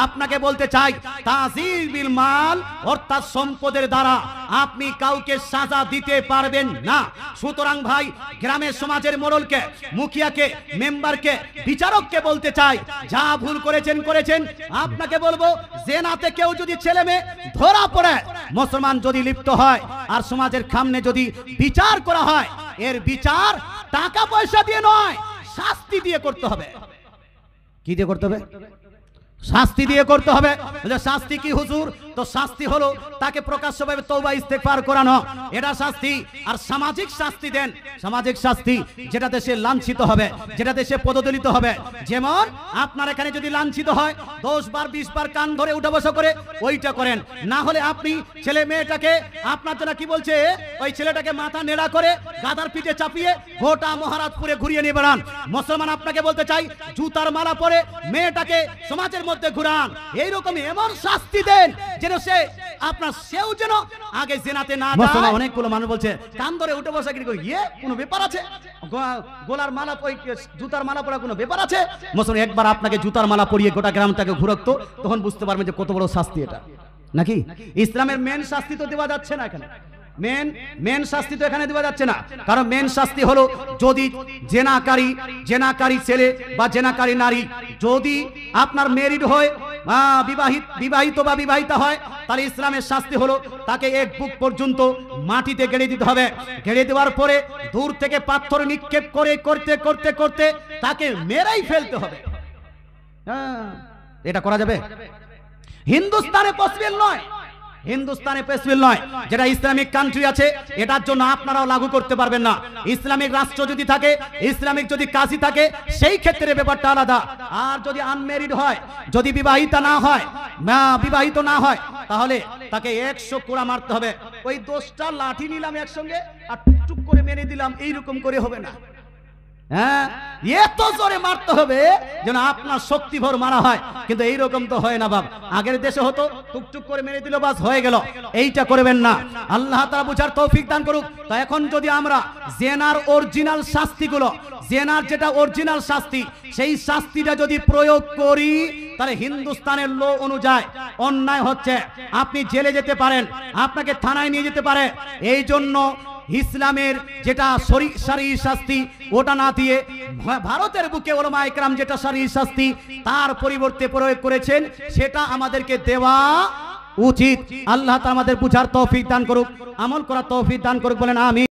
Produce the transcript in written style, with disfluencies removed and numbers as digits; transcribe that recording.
আপনাকে বলতে চাই, তাজির বিল মাল অর্থাৎ সম্পদের দ্বারা আপনি কাউকে সাজা দিতে পারবেন না। সুতরাং ভাই, গ্রামের সমাজের মোড়লকে, মুখিয়াকে, মেম্বারকে, বিচারককে বলতে চাই, যা ভুল করেছেন করেছেন। আপনাকে বলবো, জেনাতে কেউ যদি ছেলে মেয়ে ধরা পড়ে, মুসলমান যদি লিপ্ত হয় আর সমাজের সামনে যদি বিচার করা হয়, এর বিচার টাকা পয়সা দিয়ে নয়, শাস্তি দিয়ে করতে হবে। কি দিয়ে করতে হবে? শাস্তি দিয়ে করতে হবে। শাস্তি কি হুজুর? তো শাস্তি হলো তাকে প্রকাশ্যভাবে তওবা ইস্তেগফার করানো, এটা শাস্তি। আর সামাজিক শাস্তি দেন, সামাজিক শাস্তি যেটাতে সে লাঞ্ছিত হবে, যেটাতে সে পদদলিত হবে। যেমন আপনার এখানে যদি লাঞ্ছিত হয়, 10 বার 20 বার কান ধরে উঠা বসা করে ওইটা করেন। না হলে আপনি ছেলে মেয়েটাকে, আপনার জন্য কি বলছে, ওই ছেলেটাকে মাথা নেড়া করে গাদার পিঠে চাপিয়ে গোটা মহারাজপুরে ঘুরিয়ে নিয়ে বেড়ান। মুসলমান আপনাকে বলতে চাই, জুতার মালা পরে মেয়েটাকে সমাজের মধ্যে ঘুরান। এইরকম এমন শাস্তি দেন যেন সে আপনার সেও যেন আগে জেনাতে না যায়। অনেকগুলো মানুষ বলছে কান ধরে উঠে বসা কি কোনো ব্যাপার আছে? গোলার মালা, জুতার মালা পরা কোনো ব্যাপার আছে? মুসলমান একবার আপনাকে জুতার মালা পরিয়ে গোটা গ্রামটাকে ঘুরাতো, তখন বুঝতে পারবেন যে কত বড় শাস্তি এটা। নাকি ইসলামের মেন শাস্তি তো দেওয়া যাচ্ছে না এখানে, মেন শাস্তি তো এখানে দেওয়া যাচ্ছে না। কারণ মেন শাস্তি হলো, যদি জেনাকারী ছেলে বা জেনাকারী নারী যদি আপনার ম্যারিড হয়, বিবাহিত বা বিবাহিতা হয়, তাহলে ইসলামের শাস্তি হলো তাকে 1 বুক পর্যন্ত মাটিতে গেড়ে দিতে হবে। গেড়ে দেওয়ার পরে দূর থেকে পাথর নিক্ষেপ করে করতে করতে করতে তাকে মেরেই ফেলতে হবে। এটা করা যাবে? হিন্দুস্তানে পসিবল নয়, হিন্দুস্তানে পসিবল নয়। যেটা ইসলামিক কান্ট্রি আছে, এটার জন্য আপনারাও লাগু করতে পারবেন না। ইসলামিক রাষ্ট্র যদি থাকে, ইসলামিক যদি কাজী থাকে, সেই ক্ষেত্রে ব্যাপারটা আলাদা। আর যদি আনম্যারিড হয়, যদি বিবাহিত না হয়, তাহলে তাকে 100 কোড়া মারতে হবে। ওই 10টা লাঠি নিলাম একসঙ্গে আর টুকটুক করে মেরে দিলাম, এইরকম করে হবে না। হ্যাঁ, এত জোরে মারতে হবে যেন আপনার শক্তি ভর মারা হয়। কিন্তু এইরকম তো হয় না বাপ। আগের দেশে হতো টুকটুক করে মেরে দিল, বাস হয়ে গেল। এইটা করবেন না। আল্লাহ তাআলা বুঝার তৌফিক দান করুক। তো এখন যদি আমরা জেনার অরিজিনাল শাস্তিগুলো, জেনার যেটা অরিজিনাল শাস্তি, সেই শাস্তিটা যদি প্রয়োগ করি, তাহলে হিন্দুস্তানের ল অনুযায়ী অন্যায় হচ্ছে, আপনি জেলে যেতে পারেন, আপনাকে থানায় নিয়ে যেতে পারে। এই জন্য ইসলামের যেটা শরঈ শাস্তি, ওটা না দিয়ে ভারতের বুকে উলামায়ে কেরাম যেটা শরঈ শাস্তি তার পরিবর্তে প্রয়োগ করেছেন, সেটা আমাদেরকে দেওয়া উচিত। আল্লাহ তাআলা আমাদের বুঝার তৌফিক দান করুক, আমল করার তৌফিক দান করুক, বলেন আমিন।